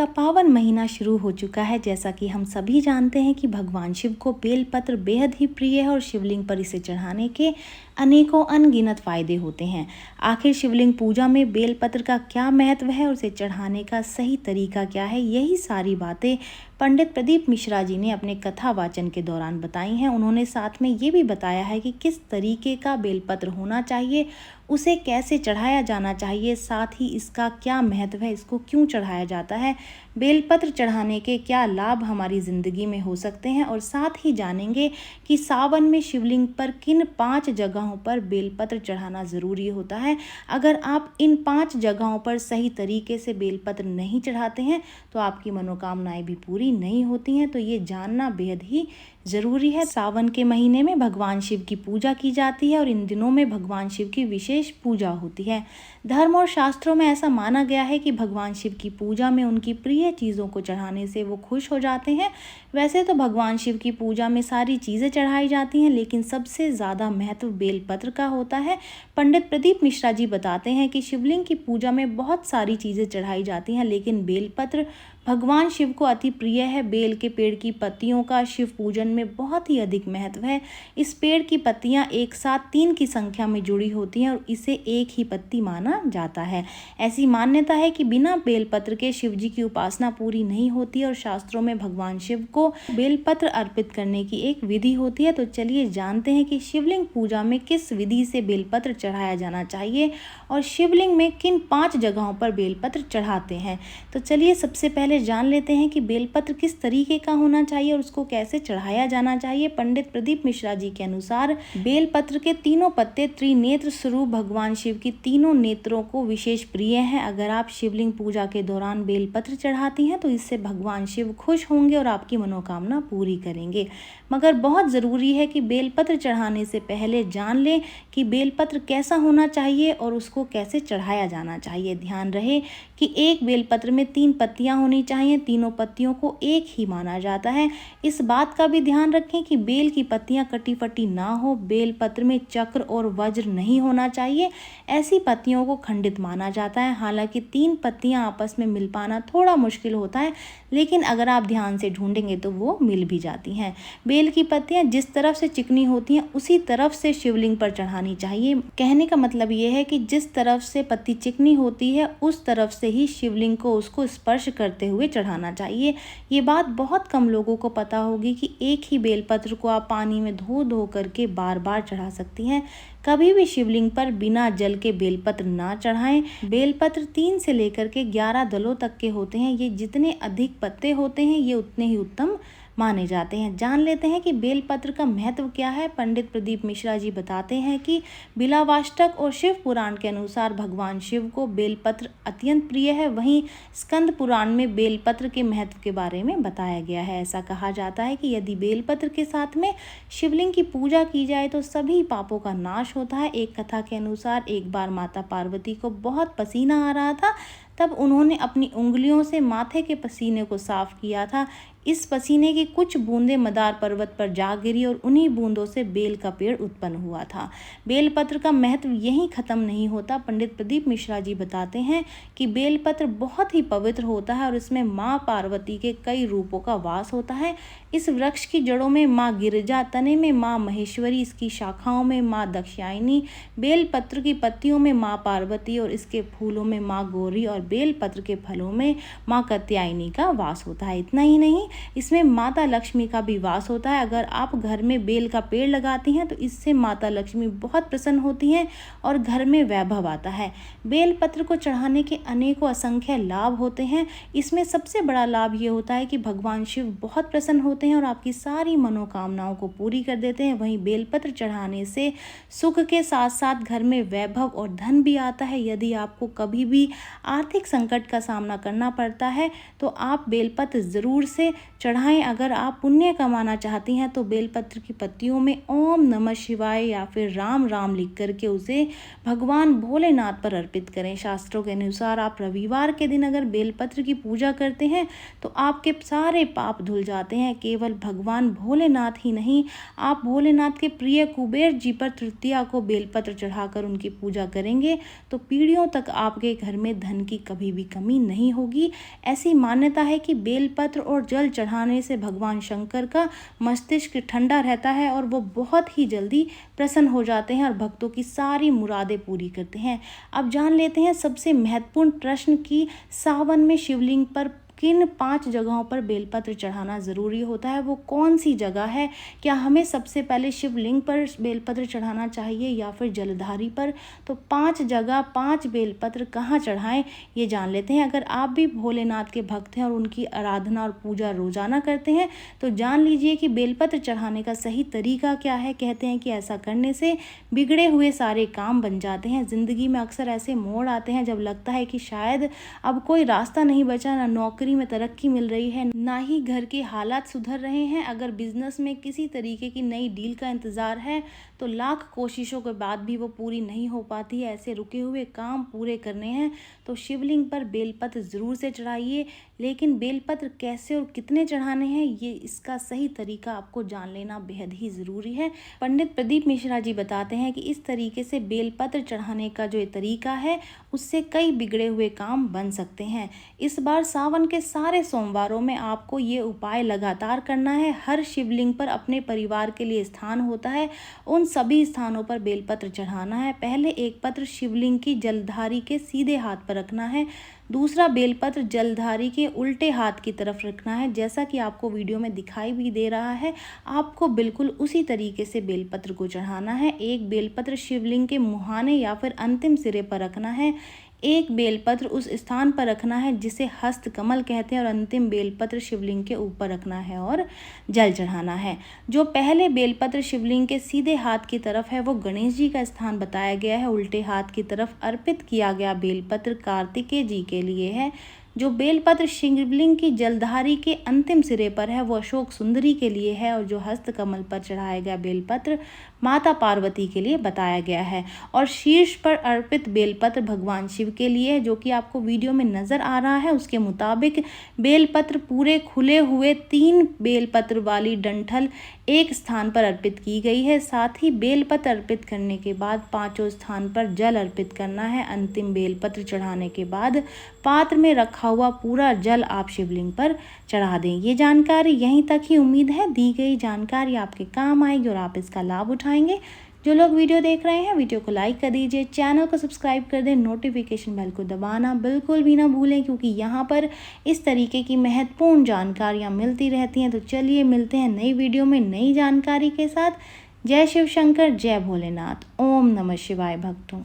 का पावन महीना शुरू हो चुका है। जैसा कि हम सभी जानते हैं कि भगवान शिव को बेलपत्र बेहद ही प्रिय है और शिवलिंग पर इसे चढ़ाने के अनेकों अनगिनत फायदे होते हैं। आखिर शिवलिंग पूजा में बेलपत्र का क्या महत्व है और उसे चढ़ाने का सही तरीका क्या है, यही सारी बातें पंडित प्रदीप मिश्रा जी ने अपने कथा वाचन के दौरान बताई हैं। उन्होंने साथ में ये भी बताया है कि किस तरीके का बेलपत्र होना चाहिए, उसे कैसे चढ़ाया जाना चाहिए, साथ ही इसका क्या महत्व है, इसको क्यों चढ़ाया जाता है, बेलपत्र चढ़ाने के क्या लाभ हमारी ज़िंदगी में हो सकते हैं, और साथ ही जानेंगे कि सावन में शिवलिंग पर किन 5 जगहों पर बेलपत्र चढ़ाना ज़रूरी होता है। अगर आप इन 5 जगहों पर सही तरीके से बेलपत्र नहीं चढ़ाते हैं तो आपकी मनोकामनाएं भी पूरी नहीं होती हैं। तो ये जानना बेहद ही ज़रूरी है। सावन के महीने में भगवान शिव की पूजा की जाती है और इन दिनों में भगवान शिव की विशेष पूजा होती है। धर्म और शास्त्रों में ऐसा माना गया है कि भगवान शिव की पूजा में उनकी प्रिय चीज़ों को चढ़ाने से वो खुश हो जाते हैं। वैसे तो भगवान शिव की पूजा में सारी चीज़ें चढ़ाई जाती हैं, लेकिन सबसे ज़्यादा महत्व बेलपत्र का होता है। पंडित प्रदीप मिश्रा जी बताते हैं कि शिवलिंग की पूजा में बहुत सारी चीज़ें चढ़ाई जाती हैं, लेकिन बेलपत्र भगवान शिव को अति प्रिय है। बेल के पेड़ की पत्तियों का शिव पूजन में बहुत ही अधिक महत्व है। इस पेड़ की पत्तियां एक साथ 3 की संख्या में जुड़ी होती हैं और इसे एक ही पत्ती माना जाता है। ऐसी मान्यता है कि बिना बेलपत्र के शिव जी की उपासना पूरी नहीं होती और शास्त्रों में भगवान शिव को बेलपत्र अर्पित करने की एक विधि होती है। तो चलिए जानते हैं कि शिवलिंग पूजा में किस विधि से बेलपत्र चढ़ाया जाना चाहिए और शिवलिंग में किन 5 जगहों पर बेलपत्र चढ़ाते हैं। तो चलिए सबसे पहले जान लेते हैं कि बेलपत्र किस तरीके का होना चाहिए और उसको कैसे चढ़ाया जाना चाहिए। पंडित प्रदीप मिश्रा जी के अनुसार बेलपत्र के तीनों पत्ते त्रिनेत्र स्वरूप भगवान शिव की तीनों नेत्रों को विशेष प्रिय हैं। अगर आप शिवलिंग पूजा के दौरान बेलपत्र चढ़ाती हैं तो इससे भगवान शिव खुश होंगे और आपकी मनोकामना पूरी करेंगे। मगर बहुत ज़रूरी है कि बेलपत्र चढ़ाने से पहले जान लें कि बेलपत्र कैसा होना चाहिए और उसको कैसे चढ़ाया जाना चाहिए। ध्यान रहे कि एक बेलपत्र में 3 पत्तियां होनी चाहिए। तीनों पत्तियों को एक ही माना जाता है। इस बात का भी ध्यान रखें कि बेल की पत्तियां कटी फटी ना हो। बेलपत्र में चक्र और वज्र नहीं होना चाहिए, ऐसी पत्तियों को खंडित माना जाता है। हालांकि 3 पत्तियां आपस में मिल पाना थोड़ा मुश्किल होता है, लेकिन अगर आप ध्यान से ढूंढेंगे तो वो मिल भी जाती हैं। बेल की पत्तियां जिस तरफ से चिकनी होती हैं उसी तरफ से शिवलिंग पर चढ़ानी चाहिए। कहने का मतलब ये है कि जिस तरफ से पत्ती चिकनी होती है उस तरफ से ही शिवलिंग को उसको स्पर्श करते हुए चढ़ाना चाहिए। ये बात बहुत कम लोगों को पता होगी कि एक ही बेलपत्र को आप पानी में धो धो करके बार बार चढ़ा सकती हैं। कभी भी शिवलिंग पर बिना जल के बेलपत्र ना चढ़ाएं। बेलपत्र 3 से लेकर के 11 दलों तक के होते हैं। ये जितने अधिक पत्ते होते हैं ये उतने ही उत्तम माने जाते हैं। जान लेते हैं कि बेलपत्र का महत्व क्या है। पंडित प्रदीप मिश्रा जी बताते हैं कि बिलावाष्टक और शिव पुराण के अनुसार भगवान शिव को बेलपत्र अत्यंत प्रिय है। वहीं स्कंद पुराण में बेलपत्र के महत्व के बारे में बताया गया है। ऐसा कहा जाता है कि यदि बेलपत्र के साथ में शिवलिंग की पूजा की जाए तो सभी पापों का नाश होता है। एक कथा के अनुसार एक बार माता पार्वती को बहुत पसीना आ रहा था, तब उन्होंने अपनी उंगलियों से माथे के पसीने को साफ किया था। इस पसीने की कुछ बूंदें मदार पर्वत पर जा गिरी और उन्हीं बूंदों से बेल का पेड़ उत्पन्न हुआ था। बेलपत्र का महत्व यहीं खत्म नहीं होता। पंडित प्रदीप मिश्रा जी बताते हैं कि बेलपत्र बहुत ही पवित्र होता है और इसमें माँ पार्वती के कई रूपों का वास होता है। इस वृक्ष की जड़ों में माँ गिरिजा, तने में माँ महेश्वरी, इसकी शाखाओं में माँ दक्षायनी, बेलपत्र की पत्तियों में माँ पार्वती और इसके फूलों में माँ गौरी और बेलपत्र के फलों में माँ कात्यायनी का वास होता है। इतना ही नहीं, इसमें माता लक्ष्मी का भी वास होता है। अगर आप घर में बेल का पेड़ लगाती हैं तो इससे माता लक्ष्मी बहुत प्रसन्न होती हैं और घर में वैभव आता है। बेलपत्र को चढ़ाने के अनेकों असंख्य लाभ होते हैं। इसमें सबसे बड़ा लाभ ये होता है कि भगवान शिव बहुत प्रसन्न होते हैं और आपकी सारी मनोकामनाओं को पूरी कर देते हैं। वहीं बेलपत्र चढ़ाने से सुख के साथ साथ घर में वैभव और धन भी आता है। यदि आपको कभी भी आर्थिक संकट का सामना करना पड़ता है तो आप बेलपत्र ज़रूर से चढ़ाएं। अगर आप पुण्य कमाना चाहती हैं तो बेलपत्र की पत्तियों में ओम नमः शिवाय या फिर राम राम लिख करके उसे भगवान भोलेनाथ पर अर्पित करें। शास्त्रों के अनुसार आप रविवार के दिन अगर बेलपत्र की पूजा करते हैं तो आपके सारे पाप धुल जाते हैं। केवल भगवान भोलेनाथ ही नहीं, आप भोलेनाथ के प्रिय कुबेर जी पर तृतीया को बेलपत्र चढ़ाकर उनकी पूजा करेंगे तो पीढ़ियों तक आपके घर में धन की कभी भी कमी नहीं होगी। ऐसी मान्यता है कि बेलपत्र और जल चढ़ाने से भगवान शंकर का मस्तिष्क ठंडा रहता है और वो बहुत ही जल्दी प्रसन्न हो जाते हैं और भक्तों की सारी मुरादें पूरी करते हैं। अब जान लेते हैं सबसे महत्वपूर्ण प्रश्न कि सावन में शिवलिंग पर किन 5 जगहों पर बेलपत्र चढ़ाना ज़रूरी होता है, वो कौन सी जगह है। क्या हमें सबसे पहले शिवलिंग पर बेलपत्र चढ़ाना चाहिए या फिर जलधारी पर। तो 5 जगह 5 बेलपत्र कहाँ चढ़ाएं, ये जान लेते हैं। अगर आप भी भोलेनाथ के भक्त हैं और उनकी आराधना और पूजा रोजाना करते हैं तो जान लीजिए कि बेलपत्र चढ़ाने का सही तरीका क्या है। कहते हैं कि ऐसा करने से बिगड़े हुए सारे काम बन जाते हैं। ज़िंदगी में अक्सर ऐसे मोड़ आते हैं जब लगता है कि शायद अब कोई रास्ता नहीं बचा, ना नौकरी में तरक्की मिल रही है, ना ही घर के हालात सुधर रहे हैं। अगर बिजनेस में किसी तरीके की नई डील का इंतजार है तो लाख कोशिशों के बाद भी वो पूरी नहीं हो पाती है। ऐसे रुके हुए काम पूरे करने हैं तो शिवलिंग पर बेलपत्र ज़रूर से चढ़ाइए। लेकिन बेलपत्र कैसे और कितने चढ़ाने हैं, ये इसका सही तरीका आपको जान लेना बेहद ही ज़रूरी है। पंडित प्रदीप मिश्रा जी बताते हैं कि इस तरीके से बेलपत्र चढ़ाने का जो तरीका है उससे कई बिगड़े हुए काम बन सकते हैं। इस बार सावन के सारे सोमवारों में आपको ये उपाय लगातार करना है। हर शिवलिंग पर अपने परिवार के लिए स्थान होता है, उन सभी स्थानों पर बेलपत्र चढ़ाना है। पहले एक पत्र शिवलिंग की जलधारी के सीधे हाथ पर रखना है, दूसरा बेलपत्र जलधारी के उल्टे हाथ की तरफ रखना है। जैसा कि आपको वीडियो में दिखाई भी दे रहा है, आपको बिल्कुल उसी तरीके से बेलपत्र को चढ़ाना है। एक बेलपत्र शिवलिंग के मुहाने या फिर अंतिम सिरे पर रखना है, एक बेलपत्र उस स्थान पर रखना है जिसे हस्त कमल कहते हैं और अंतिम बेलपत्र शिवलिंग के ऊपर रखना है और जल चढ़ाना है। जो पहले बेलपत्र शिवलिंग के सीधे हाथ की तरफ है वो गणेश जी का स्थान बताया गया है। उल्टे हाथ की तरफ अर्पित किया गया बेलपत्र कार्तिकेय जी के लिए है। जो बेलपत्र शिवलिंग की जलधारी के अंतिम सिरे पर है वो अशोक सुंदरी के लिए है और जो हस्त कमल पर चढ़ाया गया बेलपत्र माता पार्वती के लिए बताया गया है। और शीर्ष पर अर्पित बेलपत्र भगवान शिव के लिए है। जो कि आपको वीडियो में नज़र आ रहा है उसके मुताबिक बेलपत्र पूरे खुले हुए 3 बेलपत्र वाली डंठल एक स्थान पर अर्पित की गई है। साथ ही बेलपत्र अर्पित करने के बाद 5 स्थान पर जल अर्पित करना है। अंतिम बेलपत्र चढ़ाने के बाद पात्र में रखा हुआ पूरा जल आप शिवलिंग पर चढ़ा दें। ये जानकारी यहीं तक ही। उम्मीद है दी गई जानकारी आपके काम आएगी और आप इसका लाभ उठाएंगे। जो लोग वीडियो देख रहे हैं वीडियो को लाइक कर दीजिए, चैनल को सब्सक्राइब कर दें, नोटिफिकेशन बेल को दबाना बिल्कुल भी ना भूलें क्योंकि यहाँ पर इस तरीके की महत्वपूर्ण जानकारियाँ मिलती रहती हैं। तो चलिए मिलते हैं नई वीडियो में नई जानकारी के साथ। जय शिव शंकर, जय भोलेनाथ, ओम नमः शिवाय भक्तों।